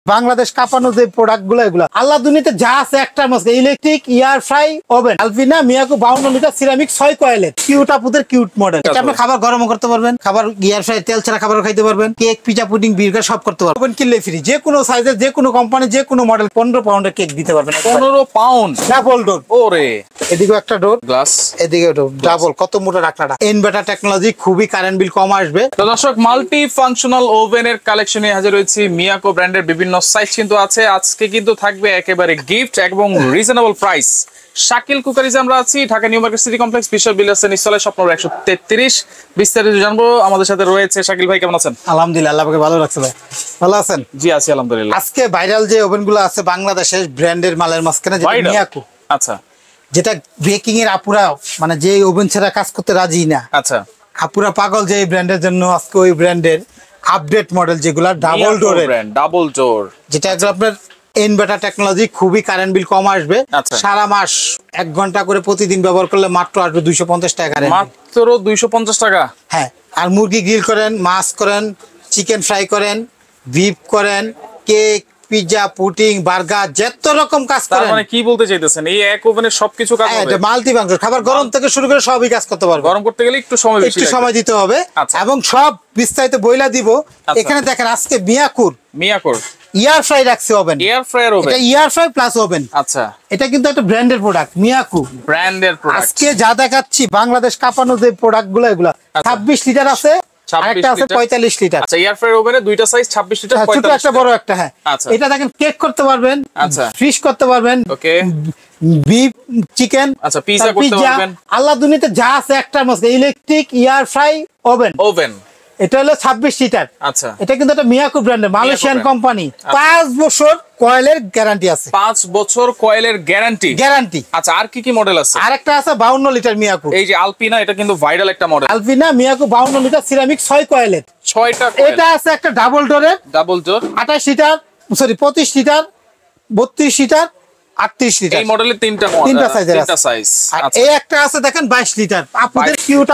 বাংলাদেশ কাঁপানো যে প্রোডাক্ট গুলো এগুলো আল্লাহ দুনিয়াতে যা আছে একটা মধ্যে ইলেকট্রিক ইয়ার ফ্রাই ওভেন আলপিনা মিয়াকো 52 লিটার সিরামিক 6 কয়েলের কিউট আপুদের কিউট মডেল। এটা আপনি খাবার গরম করতে পারবেন, খাবার ইয়ার ফ্রাই তেল ছাড়া খাবার খাইতে পারবেন, কেক পিজা পুডিং বির্গার সব করতে পারবেন। ওভেন কিনলে ফ্রি, যে কোনো সাইজের যে কোনো কোম্পানি যে কোনো মডেল 15 পাউন্ডের কেক দিতে পারবেন। 15 পাউন্ড ডাবল ডোর। ওরে এদিকে একটা ডোর গ্লাস, এদিকে ডাবল, কত মোটা রাখলাটা। ইনভার্টার টেকনোলজি, খুবই কারেন্ট বিল কম আসবে। তো দর্শক, মাল্টি ফাংশনাল ওভেনের কালেকশনে হাজির হয়েছি। মিয়াকো ব্র্যান্ডের বিভিন্ন সাইজ কিন্তু আছে। আজকে কিন্তু থাকবে একেবারে গিফট এবং রিজনেবল প্রাইস। শাকিল কুকারিজে আমরা আছি, Dhaka new market city complex, Bishal বিলাসের নিচতলা, শপ নম্বর 133। বিস্তারিত জানবো। আমাদের সাথে রয়েছে শাকিল ভাই, কেমন আছেন? আলহামদুলিল্লাহ, আল্লাহ আপনাকে ভালো রাখছে ভাই। ভালো আছেন? জি আছি আলহামদুলিল্লাহ। আজকে ভাইরাল যে ওভেনগুলো আছে বাংলাদেশের ব্র্যান্ডের মালের মাঝখানে, যেটা মিয়াকো, আচ্ছা, যেটা বেকিং এর আপুরা মানে যে ওভেন ছাড়া কাজ করতে রাজি না, আচ্ছা, আপুরা পাগল যে এই ব্র্যান্ডের জন্য, আজকে ওই ব্র্যান্ডের আপডেট মডেল যেগুলো ডাবল ডোরের, ডাবল ডোর, যেটা আপনার ইনভার্টার টেকনোলজি, খুবই কারেন্ট বিল কম আসবে। সারা মাস 1 ঘন্টা করে প্রতিদিন ব্যবহার করলে মাত্র আসবে 250 টাকা। মাত্র 250 টাকা। হ্যাঁ, আর মুরগি গ্রিল করেন, মাছ করেন, চিকেন ফ্রাই করেন, বিফ করেন, কেক পিজা পুডিং বার্গার, যত রকম কাজ করেন। মানে কি বলতে চাইতেছেন, এই এক ওভেনে সবকিছু কাজ হবে? এটা মাল্টি ফাংশন, খাবার গরম থেকে শুরু করে সবই কাজ করতে পারবে। গরম করতে গেলে একটু সময় দিতে হবে। এবং সব বিস্তারিত বইলা দিব। এখানে দেখেন আজকে মিয়াকোর ইয়ার ফ্রাই রাখছে ওভেন, এয়ার ফ্রায়ার ওভেন, এটা ইয়ার ফ্রাই প্লাস ওভেন। আচ্ছা, এটা কিন্তু একটা ব্র্যান্ডের প্রোডাক্ট, মিয়াকো ব্র্যান্ডের প্রোডাক্ট। আজকে যা দেখাচ্ছি বাংলাদেশ কাঁপানো যে প্রোডাক্টগুলো, এগুলা 26 লিটার আছে, আরেকটা আছে 45 লিটার। আচ্ছা, এয়ার ফ্রায়ার ওভেনে দুইটা সাইজ, 26 লিটার, ছোট একটা বড় একটা। হ্যাঁ, এটা দেখেন কেক করতে পারবেন, আচ্ছা, ফিশ করতে পারবেন, ওকে, বিফ চিকেন, আচ্ছা, পিজা করতে পারবেন। আল্লাহ দুনিয়াতে যা আছে একটার মধ্যে ইলেকট্রিক ইয়ার ফ্রাই ওভেন। এটা হলো 26 লিটার। আচ্ছা, এটা কিন্তু একটা মিয়াকো ব্র্যান্ডের মালয়েশিয়ান কোম্পানি। 5 বছর কয়েলের গ্যারান্টি আছে। 5 বছর কয়েলের গ্যারান্টি। আচ্ছা, আর কি কি মডেল আছে? আরেকটা আছে 52 লিটার মিয়াকো, এই যে আলপিনা, এটা কিন্তু ভাইরাল একটা মডেল। আলপিনা মিয়াকো 52 লিটার সিরামিক 6 কয়েলের, 6টা। এটা আছে একটা double door 28 litre, sorry 25 litre, 32 litre, 38 litre. এই মডেলের তিনটা সাইজ। এই একটা আছে দেখেন 22 লিটার,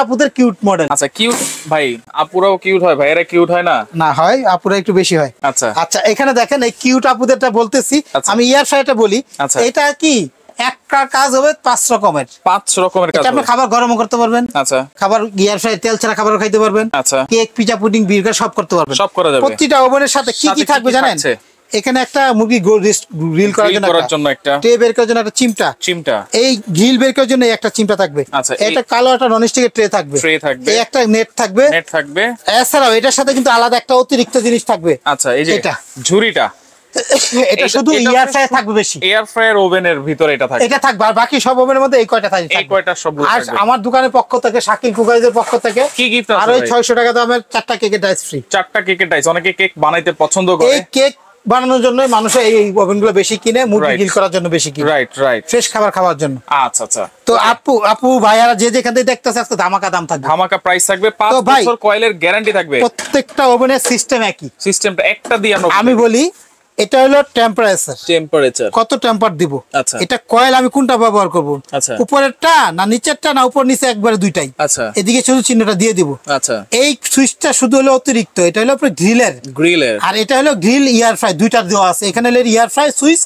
আপুদের কিউট মডেল। আচ্ছা, কিউট ভাই, আপুরাও কিউট হয় ভাই, এরা কিউট হয় না? না হয়, আপুরা একটু বেশি হয়। আচ্ছা আচ্ছা, এখানে দেখেন এই কিউট আপুদেরটা বলতেছি আমি, ইয়ার ফ্রাইটা বলি। এটা কি একটা কাজ হবে 5 রকমের কাজ। আপনি খাবার গরম করতে পারবেন, আচ্ছা, খাবার ইয়ার ফ্রাই তেল ছাড়া খাবার খাইতে পারবেন, আচ্ছা, কেক পিজা পুডিং বির্গার সব করতে পারবেন, সব করা যাবে। প্রতিটা ওভেনের সাথে কি কি থাকবে জানেন? এখানে একটা মুরগি গ্রিল করার জন্য একটা ট্রে বের করার জন্য একটা চিমটা, এই গ্রিল বের করার জন্য একটা চিমটা থাকবে। আচ্ছা, এটা কালো একটা ননস্টিকের ট্রে থাকবে, এই একটা নেট থাকবে। এছাড়াও এটার সাথে কিন্তু আলাদা একটা অতিরিক্ত জিনিস থাকবে। আচ্ছা, এই যে এটা ঝুড়িটা, এটা শুধু ইয়ার ফ্রাই থাকবে বেশি, এয়ার ফ্রায়ার ওভেনের ভিতরে এটা থাকবে। আর বাকি সব ওভেনের মধ্যে এই কয়টা থাকবে, এই কয়টা সবগুলো থাকবে। আর আমার দোকানের পক্ষ থেকে, শাকিল কুকারিজের পক্ষ থেকে কি গিফট আছে? আর ওই 600 টাকা দামের 4টা কেকের ডাইস ফ্রি। 4টা কেকের ডাইস, অনেকে কেক বানাইতে পছন্দ করে। এই কেক বানানোর জন্য মানুষ এই ওভেনগুলো বেশি কিনে, মুরগি গ্রিল করার জন্য বেশি কিনে, রাইট, ফ্রেশ খাবার খাওয়ার জন্য। আচ্ছা আচ্ছা, তো আপু ভাইয়ারা যে যেখান থেকে দেখতেছে, আজকে ধামাকা দাম থাকবে, ধামাকা প্রাইস থাকবে। 5 বছর কয়েলের গ্যারান্টি থাকবে। প্রত্যেকটা ওভেনের সিস্টেম একই, সিস্টেমটা একটা দিয়ে আমি বলি। এটা হলো টেম্পারেচার, কত টেম্পার দিব। আচ্ছা, এটা কয়েল আমি কোনটা ব্যবহার করব? আচ্ছা, উপরেরটা না নিচেরটা, না উপর নিচে একবারে দুইটাই? আচ্ছা, এদিকে শুধু চিহ্নটা দিয়ে দিব। আচ্ছা, এই সুইচটা শুধু হলো অতিরিক্ত, এটা হলো আপনার গ্রিলের, আর এটা হলো গ্রিল ইয়ার ফ্রাই, দুইটা দেওয়া আছে। এখানে হলো ইয়ার ফ্রাই সুইচ,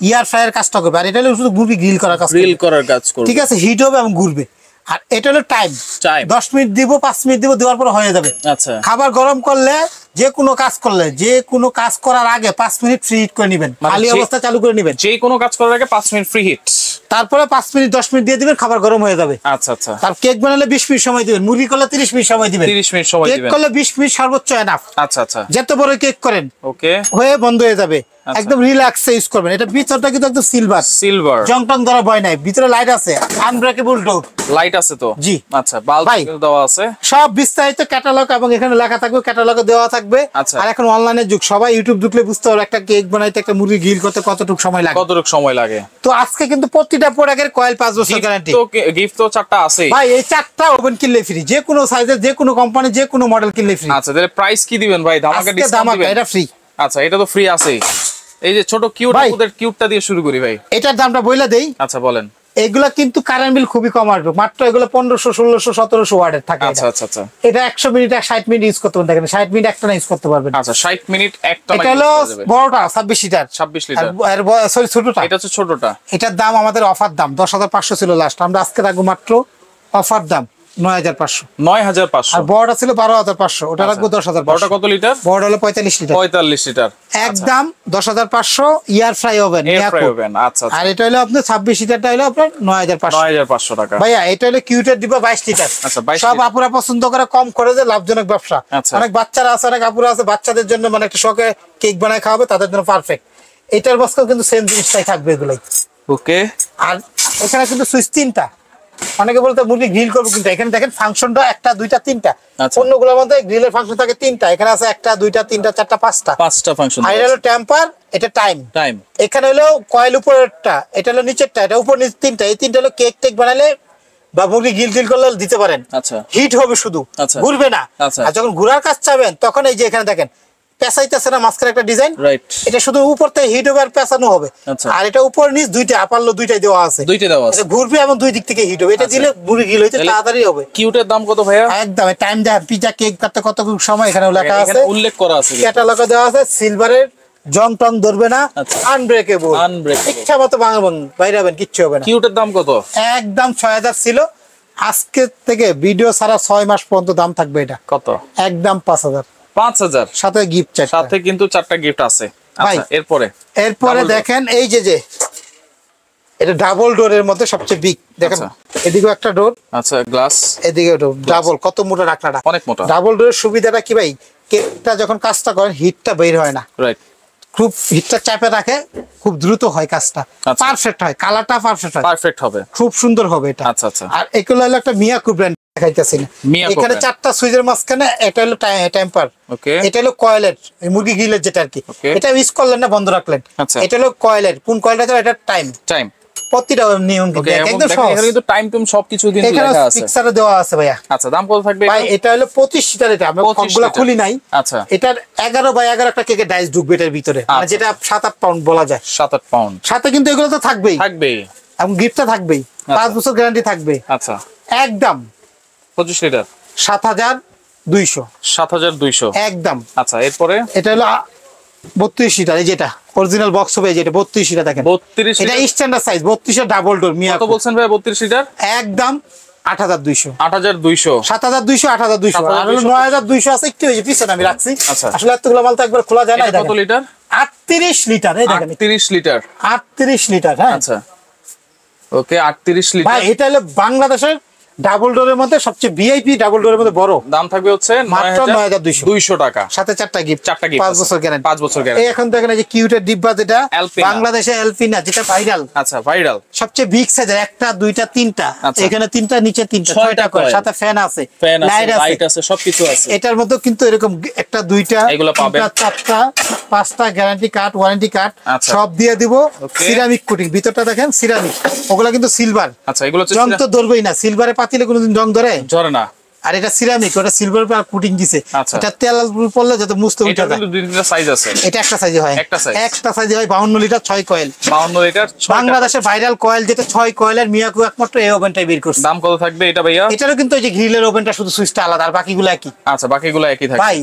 ইয়ার ফ্রাইয়ের কাজটা করবে। আর এটা হলো শুধু মুরগি গ্রিল করার কাজ করবে, ঠিক আছে? হিট হবে এবং ঘুরবে। আর এটা হলো টাইম 10 মিনিট দিব, 5 মিনিট দিব, দেওয়ার পর হয়ে যাবে। আচ্ছা, খাবার গরম করলে, যে কোনো কাজ করলে, যে কোনো কাজ করার আগে 5 মিনিট ফ্রি হিট করে নেবেন, খালি অবস্থা চালু করে নেবেন। যে কোনো কাজ করার আগে 5 মিনিট ফ্রি হিট, তারপরে 5 মিনিট 10 মিনিট দিয়ে দিবেন, খাবার গরম হয়ে যাবে। আচ্ছা আচ্ছা, তার কেক বানালে 20 মিনিট সময় দিবেন, মুরগি করলে 30 মিনিট সময় দিবেন, 30 মিনিট সময় দিবেন, কেক করলে 20 মিনিট সর্বোচ্চ এনাফ। আচ্ছা আচ্ছা, যত বড় কেক করেন ওকে হয়ে বন্ধ হয়ে যাবে, একদম রিল্যাক্সে ইউজ করবেন। এটা ভিতরটা কিন্তু একদম সিলভার, জং টং ধরা ভয় নাই। ভিতরে লাইট আছে, আনব্রেকেবল ডোর লাইট আছে তো? জি। আচ্ছা, বাল্ব দেওয়া আছে, সব বিস্তারিত ক্যাটালগ এবং এখানে লেখা থাকবে, ক্যাটালগে দেওয়া থাকবে। আর এখন অনলাইনের যুগ, সবাই ইউটিউব ঢুকলে বুঝতে পারবে একটা কেক বানাইতে, একটা মুরগি গ্রিল করতে কতটুকু সময় লাগে। তো আজকে কিন্তু প্রতিটা প্রোডাক্টের কয়েল 5 বছর গ্যারান্টি। তো গিফট তো 4টা আছে ভাই, এই 4টা ওভেন কিনলে ফ্রি, যে কোনো সাইজের, যে কোনো কোম্পানি, যে কোনো মডেল কিনলে ফ্রি। আচ্ছা, তাহলে প্রাইস কি দিবেন ভাই? ধামাকা ডিসকাউন্ট দিবেন? এটা ফ্রি। আচ্ছা, এটা তো ফ্রি আছে। এই যে ছোট কিউট, ওদের কিউটটা দিয়ে শুরু করি ভাই, এটার দামটা বইলা দেই। আচ্ছা বলেন। এগুলা কিন্তু কারেন্ট বিল খুবই কম আসবে, মাত্র এগুলো 1500 1600 1700 ওয়াটের থাকে। আচ্ছা আচ্ছা আচ্ছা, এটা 100 মিনিট 60 মিনিট ইউজ করতে পারবেন, 60 মিনিট একটা ইউজ করতে পারবেন। আচ্ছা 60 মিনিট একটা এটা হলো বড়টা 26 লিটার। 26 লিটার, আর সরি ছোটটা, এটা হচ্ছে ছোটটা। এটার দাম আমাদের অফার দাম 10500 ছিল লাস্ট, আমরা আজকে রাখবো মাত্র অফার দাম 9500। 9500। আর বড়টা ছিল 12500, ওটা রাখবো 10500। বড়টা কত লিটার? বড়টা হলো 45 লিটার। 45 লিটার একদম 10500। ইয়ার ফ্রাই ওভেন, আচ্ছা। আর এটা হলো আপনার 26 লিটারটা হলো আপনার 9500 টাকা। ভাইয়া এটা হলো কিউটের ডিব্বা 22 লিটার। আচ্ছা, সব আপুরা পছন্দ করে, কম করে যে লাভজনক ব্যবসা। অনেক বাচ্চারা আছে, অনেক আপুরা আছে, বাচ্চাদের জন্য মানে একটা শখে কেক বানায় খাওয়াবে, তাদের জন্য পারফেক্ট। এটার বক্সও কিন্তু সেম জিনিসটাই থাকবে এগুলাই। ওকে, আর এখানে কিন্তু সুইচ 3টা। অনেকে বলতে মুরগি গ্রিল করবো, কিন্তু এখানে দেখেন ফাংশনটা 1টা 2টা 3টা। অন্যগুলোর মধ্যে গ্রিলের ফাংশন থাকে 3টা, এখানে আছে 1টা 2টা 3টা 4টা 5টা ফাংশন। আর এটা হলো টেম্পার, এটা টাইম। এখানে হলো কয়েল উপরেরটা, এটা হলো নিচেরটা, এটা উপর নিচে 3টা। এই 3টা হলো কেক টেক বানালে বা মুরগি গ্রিল করলে দিতে পারেন। হিট হবে শুধু, ঘুরবে না। আর যখন ঘুরার কাজ চাবেন তখন এই যে এখানে দেখেন পেঁচাইতেছে না, মাঝখানে একটা ডিজাইন, এটা শুধু উপর থেকে হিট হবে আর পেঁচানো হবে। আর এটা উপর নিচ দুইটা আপারলো দুইটাই দেওয়া আছে, ঘুরবে এবং দুই দিক থেকে হিট হবে। এটা দিলে মুরগি গ্রিল হইতে তাড়াতাড়ি হবে। কিউটের দাম কত ভাইয়া? একদম টাইম দেয়া, পিজা কেক কাটতে কত সময় এখানে লেখা আছে, উল্লেখ করা আছে, ক্যাটালগে দেওয়া আছে। সিলভারের জং টং ধরবে না, আনব্রেকেবল, ইচ্ছা মতো ভাঙাবেন বাইরাবেন, কিচ্ছু হবে না। কিউটের দাম কত? একদম 6000 ছিল, আজকে থেকে ভিডিও ছাড়া 6 মাস পর্যন্ত দাম থাকবে। এটা কত? একদম 5000। সাথে গিফট, সাথে কিন্তু 4টা গিফট আছে। আচ্ছা, এরপরে দেখেন এই যে এটা ডাবল ডোরের মধ্যে সবচেয়ে বিগ, দেখেন এদিকে একটা ডোর, আচ্ছা গ্লাস, এদিকে ডোর, ডাবল। কত মোটা রাখলাটা, অনেক মোটা। ডাবল ডোরের সুবিধাটা কি ভাই, কেকটা যখন কাজটা করেন হিটটা বের হয় না, রাইট, খুব হিটটা চাপে রাখে, খুব দ্রুত হয় কাজটা, পারফেক্ট হয়, কালারটা পারফেক্ট হবে, খুব সুন্দর হবে এটা। আচ্ছা আচ্ছা। আর এগুলো হলো একটা মিয়াকো ব্র্যান্ড দেখাইতেছি না, এখানে 4টা সুইচের মাঝখানে, এটা হলো টেম্পার, এটা হলো কয়েলের, মুরগি গ্রিলের যেটা আর কি, এটা ইউজ করলেন না বন্ধ রাখলেন। এটা হলো কয়েলের, কোন কয়েলটা? এটা টাইম। প্রতিটা নিয়ম একদম সহজ, কিন্তু টাইম টুম সবকিছু কিন্তু লেখা আছে, পিকচারে দেওয়া আছে ভাইয়া। আচ্ছা, দাম কত থাকবে ভাই? এটা হলো 25 লিটার, এটা আমরা সবগুলো খুলি নাই। আচ্ছা, এটার 11 বাই 11 একটা কেকের ডাইস ঢুকবে এটার ভিতরে, মানে যেটা 7-8 পাউন্ড বলা যায়। 7-8 পাউন্ড সাথে কিন্তু এগুলো তো থাকবেই এবং গিফটটা থাকবেই, 5 বছর গ্যারান্টি থাকবে। আচ্ছা, একদম 25 লিটার 7200 একদম। আচ্ছা, এরপরে এটা হলো 32 লিটার, এই যেটা অরিজিনাল বক্স হবে, যেটা 32 লিটার দেখেন, 32 এটা স্ট্যান্ডার্ড সাইজ, 32 এর ডাবল ডোর। মিয়া কত বলছেন ভাই? 32 লিটার একদম 8200 7200 8200 আর হলো 9200 আছে, একটু এই যে পিছনে আমি রাখছি। আসলে এতগুলো মাল তো একবার খোলা যায় না। কত লিটার? 38 লিটার, এই দেখেন 38 লিটার 38 লিটার। হ্যাঁ, আচ্ছা ওকে, 38 লিটার ভাই। এটা হলো বাংলাদেশের ডাবল ডোরের মধ্যে সবচেয়ে ভিআইপি ডাবল ডোরের মধ্যে বড়। দাম থাকবে হচ্ছে মাত্র 9200 টাকা, সাথে 4টা গিফট, 5 বছর গ্যারান্টি, 5 বছর গ্যারান্টি। এখন দেখেন এই যে কিউটের ডিব্বা, যেটা বাংলাদেশে এলপিনা, যেটা ভাইরাল। আচ্ছা, ভাইরাল সবচেয়ে বিগ সাইজের, 1টা 2টা 3টা, এখানে 3টা, নিচে 3টা, 6টা করে, সাথে ফ্যান আছে, লাইট আছে, সবকিছু আছে। এটার মধ্যে কিন্তু এরকম 1টা 2টা 4টা 5টা গ্যারান্টি কার্ড, ওয়ারেন্টি কার্ড সব দিয়ে দিব। সিরামিক কোটিং, ভিতরটা দেখেন সিরামিক, ওগুলা কিন্তু সিলভার। আচ্ছা, এগুলো জং তো ধরবেই না, সিলভারে পাতিলে কোনোদিন জং ধরে না। আর এটা সিরামিক, ওটা সিলভার পর কোটিং দিছে। এটা তেল পড়লে যত মুছতে উঠে যায়। এটা দুইটা সাইজ আছে, এটা একটা সাইজে হয়, একটা সাইজে হয় 52 লিটার 6 কয়েল, 52 লিটার বাংলাদেশের ভাইরাল কয়েল, যেটা 6 কয়েলের মিয়াকো একমাত্র এই ওভেনটাই বের করছে। দাম কত থাকবে এটা ভাইয়া? এটারও কিন্তু ওই যে গ্রিলের ওভেনটা শুধু সুইচটা আলাদা, আর বাকিগুলো একই। আচ্ছা, বাকিগুলো একই থাকবে ভাই।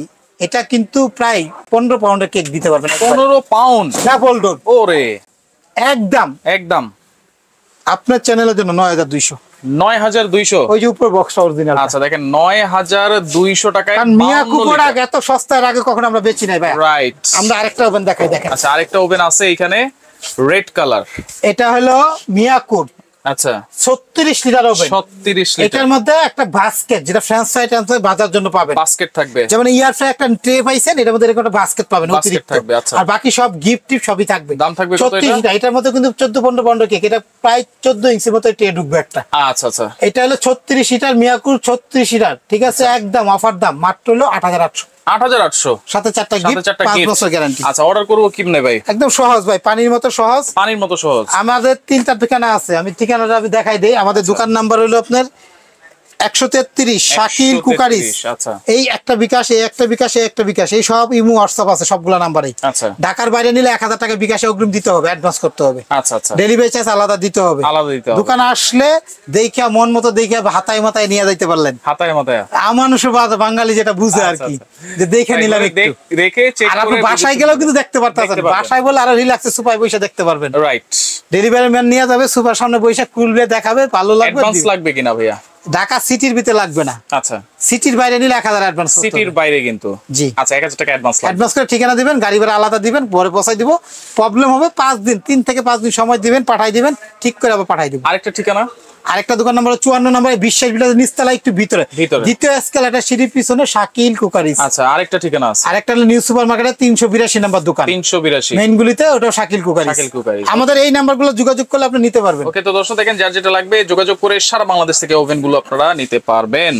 এটা কিন্তু প্রায় 15 পাউন্ডের কেক দিতে পারবেন। 15 পাউন্ড ডাবল ডোর, ওরে একদম আপনার চ্যানেলের জন্য 9200 ওই যে উপর বক্সটা অরিজিনাল। আচ্ছা, দেখেন 9200 টাকায় মিয়াকো প্রোডাক্ট এত সস্তার আগে কখনো আমরা বেচি নাই ভাই। রাইট, আমরা আরেকটা ওভেন দেখাই, দেখেন। আচ্ছা, আরেকটা ওভেন আছে এখানে, রেড কালার, এটা হলো মিয়াকো। আচ্ছা, 36 লিটার ওভেন, 36 লিটার। এটার মধ্যে একটা বাস্কেট, যেটা ফ্রেঞ্চ ফ্রাই বাজার জন্য পাবেন, বাস্কেট থাকবে। যেমন ইয়ার ফ্রাই একটা ট্রে পাইছেন, এটার মধ্যে এরকম একটা বাস্কেট পাবেন অতিরিক্ত থাকবে। আচ্ছা, আর বাকি সব গিফট টিপ সবই থাকবে। দাম থাকবে কত? 36 লিটার। এটার মধ্যে কিন্তু 14-15 পাউন্ডের কেক, এটা প্রায় 14 ইঞ্চির মতো ট্রে ঢুকবে একটা। আচ্ছা আচ্ছা, এটা হলো 36 লিটার মিয়াকো, 36 লিটার, ঠিক আছে। একদম অফার দাম মাত্র হলো 8800 সাথে 4টা গিফট, 5 বছর গ্যারান্টি। আচ্ছা, অর্ডার করব কিভাবে ভাই? একদম সহজ ভাই, পানির মতো সহজ। আমাদের 3টা ঠিকানা আছে, আমি ঠিকানাটা দেখাই দেই। আমাদের দোকান নাম্বার হলো আপনার 133 শাকিল কুকারিজ। আচ্ছা, এই একটা বিকাশ, এই একটা বিকাশ, এই একটা বিকাশ, এই সব ইমো হোয়াটসঅ্যাপ আছে সবগুলা নাম্বারে। আচ্ছা, ঢাকার বাইরে নিলে 1000 টাকা বিকাশে অগ্রিম দিতে হবে, অ্যাডভান্স করতে হবে। আচ্ছা আচ্ছা, ডেলিভারি চার্জ আলাদা দিতে হবে। দোকানে আসলে দেখিয়া মন মতো দেখিয়া হাতায় মাথায় নিয়ে যাইতে পারলেন। হাতায় মাথায় মানুষ বাঙালি যেটা বুঝে আর কি, যে দেখে নিলাম একটু দেখে চেক করে। আর আপনি বাসায় গেলেও কিন্তু দেখতে পারতেছেন, বাসায় বলে আরো রিল্যাক্সে সুপার বসে দেখতে পারবেন। রাইট, ডেলিভারি ম্যান নিয়ে যাবে, সুপার সামনে বসে খুলবে, দেখাবে, ভালো লাগবে। অ্যাডভান্স লাগবে কিনা ভাইয়া? ঢাকা সিটির ভিতরে লাগবে না। আচ্ছা, সিটির বাইরে নিলে 1000 অ্যাডভান্স। সিটির বাইরে কিন্তু জি। আচ্ছা, 1000 টাকা অ্যাডভান্স লাগবে। অ্যাডভান্স করে ঠিকানা দিবেন, গাড়ি ভাড়া আলাদা দিবেন, পরে পৌঁছাই দিব। প্রবলেম হবে 5 দিন, 3 থেকে 5 দিন সময় দিবেন, পাঠাই দিবেন, ঠিক করে আবার পাঠাই দিব। আরেকটা ঠিকানা, আরেকটা দোকান নম্বর 54 নম্বরে বিশ্বাস বিলাস নিচতলা একটু ভিতরে, দ্বিতীয় এসকেলেটর সিঁড়ির পিছনে শাকিল কুকারিজ। আচ্ছা, আরেকটা ঠিকানা আছে, আরেকটা হলো নিউ সুপার মার্কেটে 382 নম্বর দোকান, 382 মেইন গুলিতে, ওটাও শাকিল কুকারিজ। শাকিল কুকারিজ। আমাদের এই নাম্বারগুলো যোগাযোগ করলে আপনি নিতে পারবেন। ওকে, তো দর্শক দেখেন, যার যেটা লাগবে যোগাযোগ করে সারা বাংলাদেশ থেকে ওভেন গুলো আপনারা নিতে পারবেন।